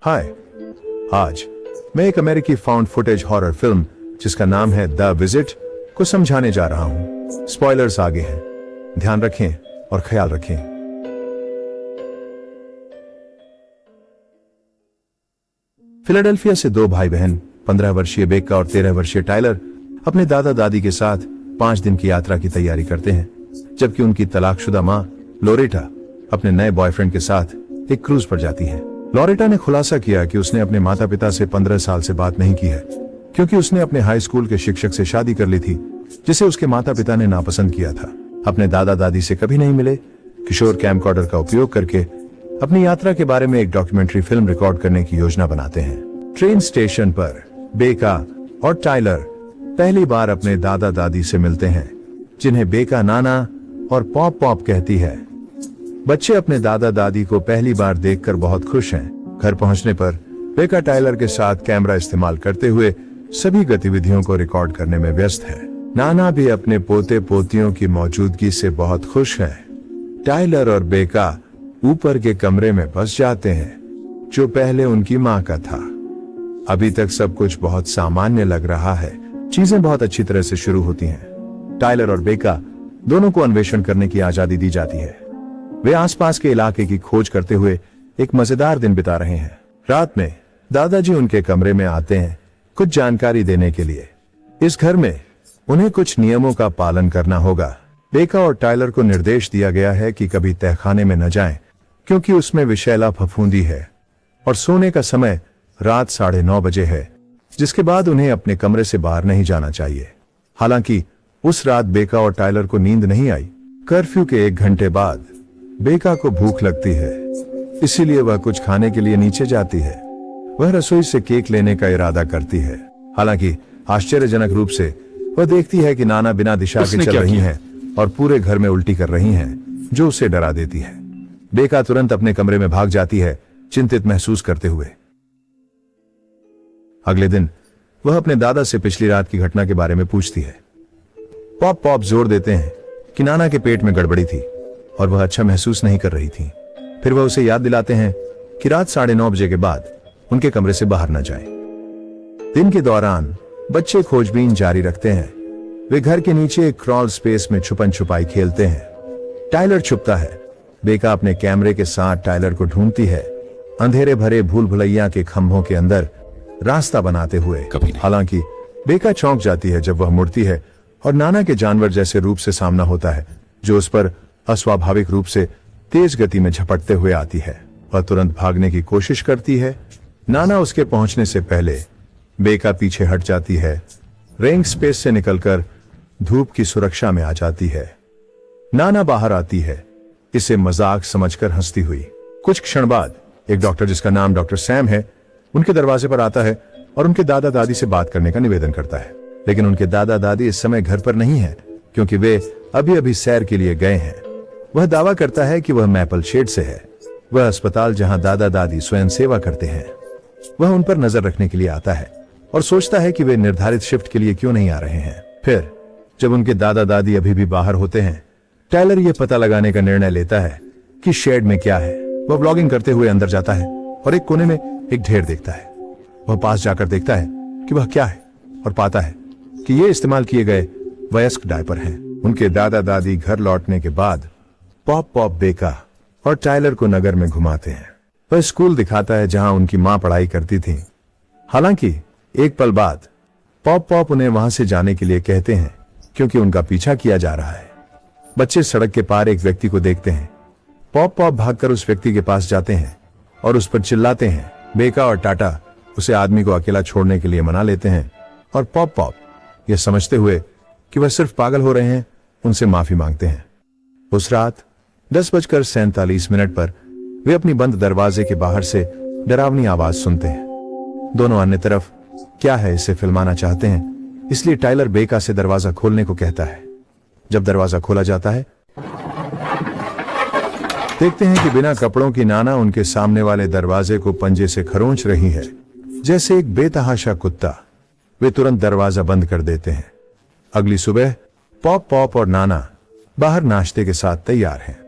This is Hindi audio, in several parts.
हाय, आज मैं एक अमेरिकी फाउंड फुटेज हॉरर फिल्म जिसका नाम है द विजिट को समझाने जा रहा हूं। स्पॉयलर्स आगे हैं, ध्यान रखें और ख्याल रखें। फिलाडेल्फिया से दो भाई बहन 15 वर्षीय बेका और 13 वर्षीय टाइलर अपने दादा दादी के साथ 5 दिन की यात्रा की तैयारी करते हैं, जबकि उनकी तलाकशुदा मां लोरेटा अपने नए बॉयफ्रेंड के साथ एक क्रूज पर जाती है। लोरेटा ने खुलासा किया कि उसने अपने माता पिता से 15 साल से बात नहीं की है, क्योंकि उसने अपने हाई स्कूल के शिक्षक से शादी कर ली थी, जिसे उसके माता पिता ने नापसंद किया था। अपने दादा दादी से कभी नहीं मिले। किशोर कैमकॉर्डर का उपयोग करके अपनी यात्रा के बारे में एक डॉक्यूमेंट्री फिल्म रिकॉर्ड करने की योजना बनाते हैं। ट्रेन स्टेशन पर बेका और टाइलर पहली बार अपने दादा दादी से मिलते हैं, जिन्हें बेका नाना और पॉप पॉप कहती है। बच्चे अपने दादा दादी को पहली बार देखकर बहुत खुश हैं। घर पहुंचने पर बेका टाइलर के साथ कैमरा इस्तेमाल करते हुए सभी गतिविधियों को रिकॉर्ड करने में व्यस्त है। नाना भी अपने पोते पोतियों की मौजूदगी से बहुत खुश है। टाइलर और बेका ऊपर के कमरे में बस जाते हैं, जो पहले उनकी मां का था। अभी तक सब कुछ बहुत सामान्य लग रहा है। चीजें बहुत अच्छी तरह से शुरू होती हैं। टाइलर और बेका दोनों को अन्वेषण करने की आजादी दी जाती है। वे आसपास के इलाके की खोज करते हुए एक मजेदार दिन बिता रहे हैं। रात में दादाजी उनके कमरे में आते हैं कुछ जानकारी देने के लिए। इस घर में उन्हें कुछ नियमों का पालन करना होगा। बेका और टाइलर को निर्देश दिया गया है कि कभी तहखाने में न जाएं, क्योंकि उसमें विषैला फफूंदी है, और सोने का समय रात 9:30 बजे है, जिसके बाद उन्हें अपने कमरे से बाहर नहीं जाना चाहिए। हालांकि उस रात बेका और टाइलर को नींद नहीं आई। कर्फ्यू के 1 घंटे बाद बेका को भूख लगती है, इसीलिए वह कुछ खाने के लिए नीचे जाती है। वह रसोई से केक लेने का इरादा करती है। हालांकि आश्चर्यजनक रूप से वह देखती है कि नाना बिना दिशा के चल रही हैं और पूरे घर में उल्टी कर रही हैं, जो उसे डरा देती है। बेका तुरंत अपने कमरे में भाग जाती है, चिंतित महसूस करते हुए। अगले दिन वह अपने दादा से पिछली रात की घटना के बारे में पूछती है। पॉप पॉप जोर देते हैं कि नाना के पेट में गड़बड़ी थी और वह अच्छा महसूस नहीं कर रही थी। फिर वह उसे याद दिलाते हैं कि रात 9:30 बजे के बाद उनके कमरे से बाहर न जाए। दिन के दौरान बच्चे खोजबीन जारी रखते हैं। वे घर के नीचे एक क्रॉल स्पेस में छुपन छुपाई खेलते हैं। टाइलर छुपता है। बेका अपने कैमरे के साथ टाइलर को ढूंढती है, अंधेरे भरे भूल भुलैया के खंभों के अंदर रास्ता बनाते हुए। हालांकि बेका चौंक जाती है जब वह मुड़ती है और नाना के जानवर जैसे रूप से सामना होता है, जो उस पर अस्वाभाविक रूप से तेज गति में झपटते हुए आती है। वह तुरंत भागने की कोशिश करती है। नाना उसके पहुंचने से पहले बेका पीछे हट जाती है, रेंग स्पेस से निकलकर धूप की सुरक्षा में आ जाती है। नाना बाहर आती है, इसे मजाक समझकर हंसती हुई। कुछ क्षण बाद एक डॉक्टर, जिसका नाम डॉक्टर सैम है, उनके दरवाजे पर आता है और उनके दादा दादी से बात करने का निवेदन करता है। लेकिन उनके दादा दादी इस समय घर पर नहीं है, क्योंकि वे अभी अभी सैर के लिए गए हैं। वह दावा करता है कि वह मैपल शेड से है, वह अस्पताल जहां दादा दादी स्वयं सेवा करते हैं। वह उन पर नजर रखने के लिए आता है और सोचता है कि वे निर्धारित शिफ्ट के लिए क्यों नहीं आ रहे हैं। फिर जब उनके दादा दादी अभी भी बाहर होते हैं, टाइलर यह पता लगाने का निर्णय लेता है कि शेड में क्या है। वह व्लॉगिंग करते हुए अंदर जाता है और एक कोने में एक ढेर देखता है। वह पास जाकर देखता है कि वह क्या है और पाता है कि ये इस्तेमाल किए गए वयस्क डायपर हैं। उनके दादा दादी घर लौटने के बाद पॉप पॉप बेका और टाइलर को नगर में घुमाते हैं। वह स्कूल दिखाता है जहां उनकी मां पढ़ाई करती थी। हालांकि एक पल बाद पॉप पॉप उन्हें वहां से जाने के लिए कहते हैं, क्योंकि उनका पीछा किया जा रहा है। बच्चे सड़क के पार एक व्यक्ति को देखते हैं। पॉप पॉप भागकर उस व्यक्ति के पास जाते हैं और उस पर चिल्लाते हैं। बेका और टाटा उसे आदमी को अकेला छोड़ने के लिए मना लेते हैं और पॉप पॉप यह समझते हुए कि वह सिर्फ पागल हो रहे हैं, उनसे माफी मांगते हैं। उस रात 10:47 पर वे अपनी बंद दरवाजे के बाहर से डरावनी आवाज सुनते हैं। दोनों अन्य तरफ क्या है इसे फिल्माना चाहते हैं, इसलिए टाइलर बेका से दरवाजा खोलने को कहता है। जब दरवाजा खोला जाता है, देखते हैं कि बिना कपड़ों की नाना उनके सामने वाले दरवाजे को पंजे से खरोंच रही है, जैसे एक बेतहाशा कुत्ता। वे तुरंत दरवाजा बंद कर देते हैं। अगली सुबह पॉप पॉप और नाना बाहर नाश्ते के साथ तैयार हैं।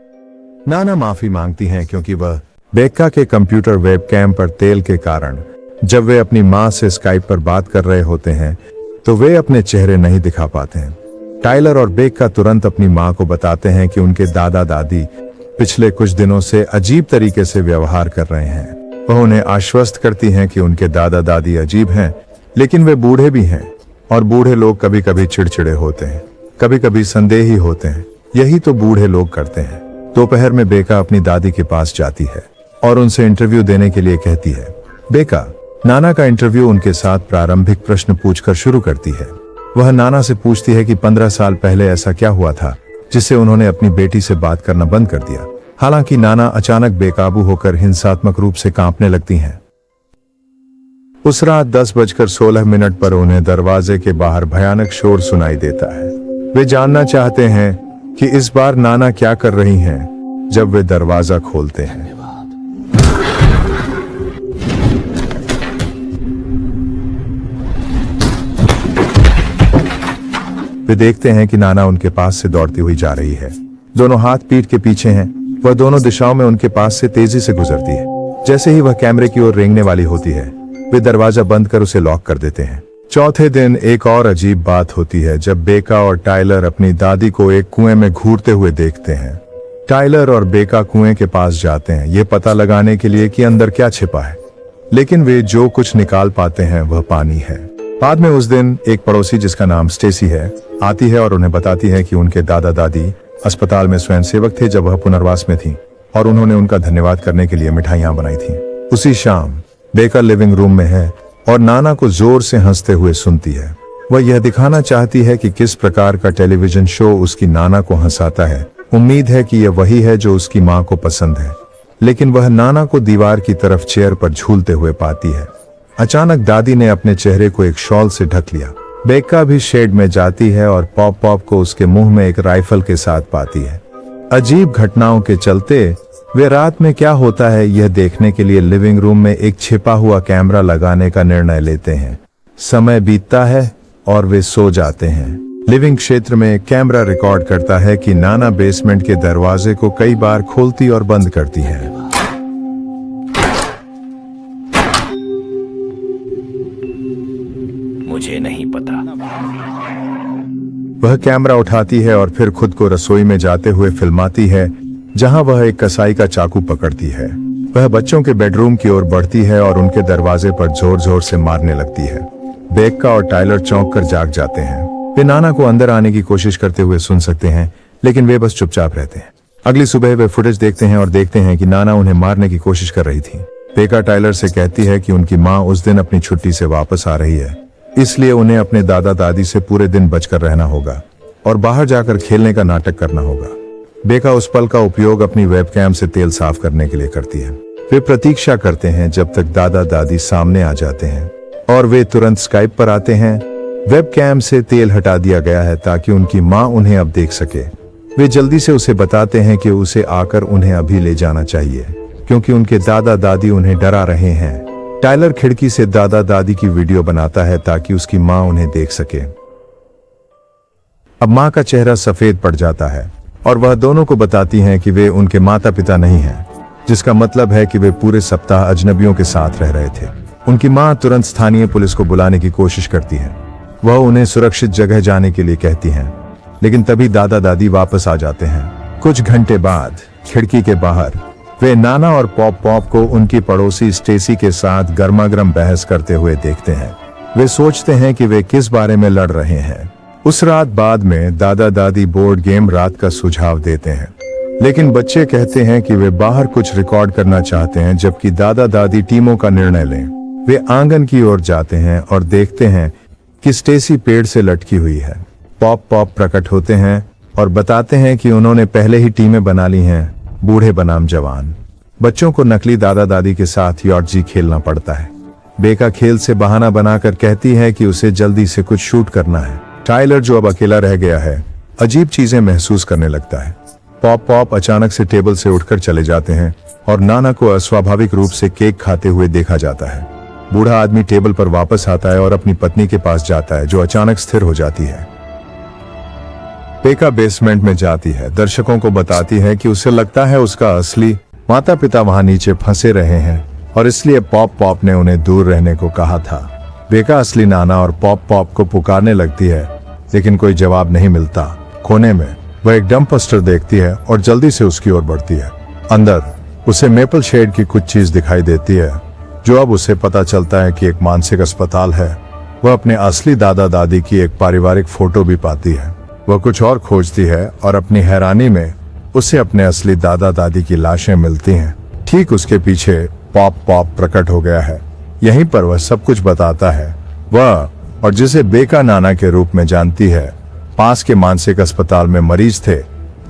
नाना माफी मांगती हैं क्योंकि वह बेका के कंप्यूटर वेबकैम पर तेल के कारण जब वे अपनी मां से स्काइप पर बात कर रहे होते हैं तो वे अपने चेहरे नहीं दिखा पाते हैं। टाइलर और बेका तुरंत अपनी मां को बताते हैं कि उनके दादा दादी पिछले कुछ दिनों से अजीब तरीके से व्यवहार कर रहे हैं। वह उन्हें आश्वस्त करती हैं कि उनके दादा दादी अजीब हैं, लेकिन वे बूढ़े भी हैं और बूढ़े लोग कभी कभी चिड़चिड़े होते हैं, कभी कभी संदेही होते हैं। यही तो बूढ़े लोग करते हैं। दोपहर में बेका अपनी दादी के पास जाती है और उनसे इंटरव्यू देने के लिए कहती है। बेका नाना का इंटरव्यू उनके साथ प्रारंभिक प्रश्न पूछकर शुरू करती है। वह नाना से पूछती है कि 15 साल पहले ऐसा क्या हुआ था जिससे उन्होंने अपनी बेटी से बात करना बंद कर दिया। हालांकि नाना अचानक बेकाबू होकर हिंसात्मक रूप से कांपने लगती हैं। उस रात 10:16 पर उन्हें दरवाजे के बाहर भयानक शोर सुनाई देता है। वे जानना चाहते हैं कि इस बार नाना क्या कर रही हैं। जब वे दरवाजा खोलते हैं वे देखते हैं कि नाना उनके पास से दौड़ती हुई जा रही है। दोनों हाथ पीठ के पीछे हैं। वह दोनों दिशाओं में उनके पास से तेजी से गुजरती है। जैसे ही वह कैमरे की ओर रेंगने वाली होती है वे दरवाजा बंद कर उसे लॉक कर देते हैं। चौथे दिन एक और अजीब बात होती है जब बेका और टाइलर अपनी दादी को एक कुएं में घूरते हुए देखते हैं। टाइलर और बेका कुएं के पास जाते हैं ये पता लगाने के लिए कि अंदर क्या छिपा है, लेकिन वे जो कुछ निकाल पाते हैं वह पानी है। बाद में उस दिन एक पड़ोसी जिसका नाम स्टेसी है आती है और उन्हें बताती है कि उनके दादा दादी अस्पताल में स्वयंसेवक थे जब वह पुनर्वास में थी और उन्होंने उनका धन्यवाद करने के लिए मिठाइयां बनाई थी। उसी शाम बेका लिविंग रूम में है और नाना को जोर से हंसते हुए सुनती है। वह यह दिखाना चाहती है कि किस प्रकार का टेलीविजन शो उसकी नाना को हंसाता है। उम्मीद है कि यह वही है जो उसकी मां को पसंद है, लेकिन वह नाना को दीवार की तरफ चेयर पर झूलते हुए पाती है। अचानक दादी ने अपने चेहरे को एक शॉल से ढक लिया। बेका भी शेड में जाती है और पॉप पॉप को उसके मुंह में एक राइफल के साथ पाती है। अजीब घटनाओं के चलते वे रात में क्या होता है यह देखने के लिए लिविंग रूम में एक छिपा हुआ कैमरा लगाने का निर्णय लेते हैं। समय बीतता है और वे सो जाते हैं। लिविंग क्षेत्र में एक कैमरा रिकॉर्ड करता है कि नाना बेसमेंट के दरवाजे को कई बार खोलती और बंद करती है। मुझे नहीं पता। वह कैमरा उठाती है और फिर खुद को रसोई में जाते हुए फिल्माती है जहां वह एक कसाई का चाकू पकड़ती है। वह बच्चों के बेडरूम की ओर बढ़ती है और उनके दरवाजे पर जोर जोर से मारने लगती है। बेका और टाइलर चौंक कर जाग जाते हैं। वे नाना को अंदर आने की कोशिश करते हुए सुन सकते हैं, लेकिन वे बस चुपचाप रहते हैं। अगली सुबह वे फुटेज देखते हैं और देखते हैं कि नाना उन्हें मारने की कोशिश कर रही थी। बेका टाइलर से कहती है कि उनकी माँ उस दिन अपनी छुट्टी से वापस आ रही है, इसलिए उन्हें अपने दादा दादी से पूरे दिन बचकर रहना होगा और बाहर जाकर खेलने का नाटक करना होगा। बेका उस पल का उपयोग अपनी वेबकैम से तेल साफ करने के लिए करती है। वे प्रतीक्षा करते हैं जब तक दादा दादी सामने आ जाते हैं और वे तुरंत स्काइप पर आते हैं। वेबकैम से तेल हटा दिया गया है ताकि उनकी माँ उन्हें अब देख सके। वे जल्दी से उसे बताते हैं कि उसे आकर उन्हें अभी ले जाना चाहिए क्योंकि उनके दादा दादी उन्हें डरा रहे हैं। टाइलर खिड़की से दादा दादी की वीडियो बनाता है ताकि उसकी माँ उन्हें देख सके। अब माँ का चेहरा सफेद पड़ जाता है और वह दोनों को बताती हैं कि वे उनके माता पिता नहीं हैं, जिसका मतलब है कि वे पूरे सप्ताह अजनबियों के साथ रह रहे थे। उनकी माँ तुरंत स्थानीय पुलिस को बुलाने की कोशिश करती है। वह उन्हें सुरक्षित जगह जाने के लिए कहती हैं, लेकिन तभी दादा दादी वापस आ जाते हैं। कुछ घंटे बाद खिड़की के बाहर वे नाना और पॉप पॉप को उनकी पड़ोसी स्टेसी के साथ गर्मागर्म बहस करते हुए देखते हैं। वे सोचते हैं कि वे किस बारे में लड़ रहे हैं। उस रात बाद में दादा दादी बोर्ड गेम रात का सुझाव देते हैं, लेकिन बच्चे कहते हैं कि वे बाहर कुछ रिकॉर्ड करना चाहते हैं, जबकि दादा दादी टीमों का निर्णय लें। वे आंगन की ओर जाते हैं और देखते हैं कि स्टेसी पेड़ से लटकी हुई है। पॉप पॉप प्रकट होते हैं और बताते हैं कि उन्होंने पहले ही टीमें बना ली हैं, बूढ़े बनाम जवान। बच्चों को नकली दादा दादी के साथ यॉर्जी खेलना पड़ता है। बेका खेल से बहाना बनाकर कहती है कि उसे जल्दी से कुछ शूट करना है। टाइलर, जो अब अकेला रह गया है, अजीब चीजें महसूस करने लगता है। पॉप पॉप अचानक से टेबल से उठकर चले जाते हैं और नाना को अस्वाभाविक रूप से केक खाते हुए देखा जाता है। बूढ़ा आदमी टेबल पर वापस आता है और अपनी पत्नी के पास जाता है, जो अचानक स्थिर हो जाती है। बेका बेसमेंट में जाती है, दर्शकों को बताती है कि उसे लगता है उसका असली माता पिता वहां नीचे फंसे रहे हैं और इसलिए पॉप पॉप ने उन्हें दूर रहने को कहा था। बेका असली नाना और पॉप पॉप को पुकारने लगती है, लेकिन कोई जवाब नहीं मिलता। कोने में वह एक डंपस्टर देखती है और जल्दी से उसकी ओर बढ़ती है। अंदर उसे मेपल शेड की कुछ चीज दिखाई देती है, जो अब उसे पता चलता है कि एक मानसिक अस्पताल है। वह अपने असली दादा दादी की एक पारिवारिक फोटो भी पाती है। वह कुछ और खोजती है और अपनी हैरानी में उसे अपने असली दादा दादी की लाशें मिलती हैं। ठीक उसके पीछे पॉप पॉप प्रकट हो गया है। यहीं पर वह सब कुछ बताता है। वह और जिसे बेका नाना के रूप में जानती है, पास के मानसिक अस्पताल में मरीज थे,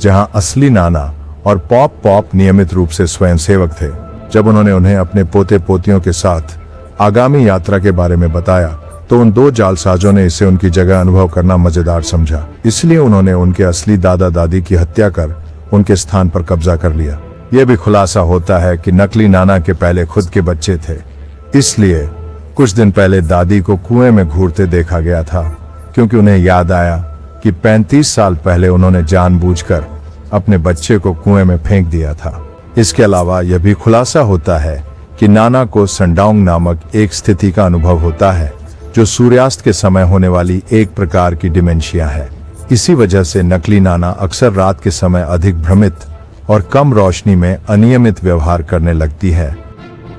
जहां असली नाना और पॉप पॉप नियमित रूप से स्वयंसेवक थे। जब उन्होंने उन्हें अपने पोते पोतियों के साथ आगामी यात्रा के बारे में बताया, तो उन दो जालसाजों ने इसे उनकी जगह अनुभव करना मजेदार समझा। इसलिए उन्होंने उनके असली दादा दादी की हत्या कर उनके स्थान पर कब्जा कर लिया। यह भी खुलासा होता है कि नकली नाना के पहले खुद के बच्चे थे, इसलिए कुछ दिन पहले दादी को कुएं में घूरते देखा गया था, क्योंकि उन्हें याद आया कि 35 साल पहले उन्होंने जानबूझकर अपने बच्चे को कुएं में फेंक दिया था। इसके अलावा यह भी खुलासा होता है कि नाना को सनडाउन नामक एक स्थिति का अनुभव होता है, जो सूर्यास्त के समय होने वाली एक प्रकार की डिमेंशिया है। इसी वजह से नकली नाना अक्सर रात के समय अधिक भ्रमित और कम रोशनी में अनियमित व्यवहार करने लगती है।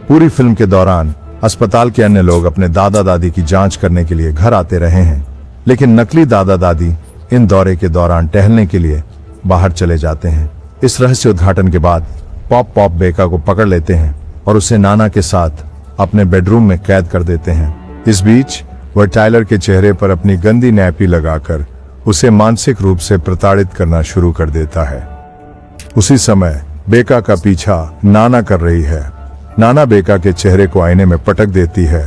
पूरी फिल्म के दौरान अस्पताल के अन्य लोग अपने दादा दादी की जांच करने के लिए घर आते रहे हैं, लेकिन नकली दादा दादी इन दौरे के दौरान टहलने के लिए बाहर चले जाते हैं। इस रहस्य उद्घाटन के बाद पॉप पॉप बेका को पकड़ लेते हैं और उसे नाना के साथ अपने बेडरूम में कैद कर देते हैं। इस बीच वह टाइलर के चेहरे पर अपनी गंदी नैपी लगाकर उसे मानसिक रूप से प्रताड़ित करना शुरू कर देता है। उसी समय बेका का पीछा नाना कर रही है। नाना बेका के चेहरे को आईने में पटक देती है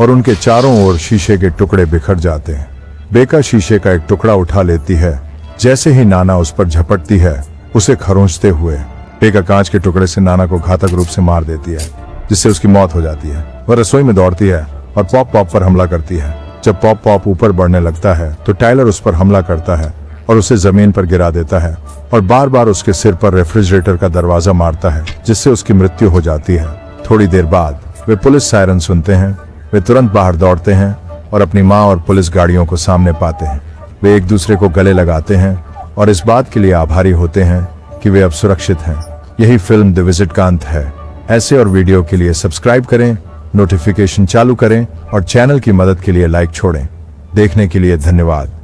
और उनके चारों ओर शीशे के टुकड़े बिखर जाते हैं। बेका शीशे का एक टुकड़ा उठा लेती है। जैसे ही नाना उस पर झपटती है, उसे खरोंचते हुए बेका कांच के टुकड़े से नाना को घातक रूप से मार देती है, जिससे उसकी मौत हो जाती है। वह रसोई में दौड़ती है और पॉप पॉप पर हमला करती है। जब पॉप पॉप ऊपर बढ़ने लगता है, तो टाइलर उस पर हमला करता है और उसे जमीन पर गिरा देता है और बार बार उसके सिर पर रेफ्रिजरेटर का दरवाजा मारता है, जिससे उसकी मृत्यु हो जाती है। थोड़ी देर बाद वे पुलिस सायरन सुनते हैं। वे तुरंत बाहर दौड़ते हैं और अपनी माँ और पुलिस गाड़ियों को सामने पाते हैं। वे एक दूसरे को गले लगाते हैं और इस बात के लिए आभारी होते हैं कि वे अब सुरक्षित हैं। यही फिल्म द विजिट का अंत है। ऐसे और वीडियो के लिए सब्सक्राइब करें, नोटिफिकेशन चालू करें और चैनल की मदद के लिए लाइक छोड़ें। देखने के लिए धन्यवाद।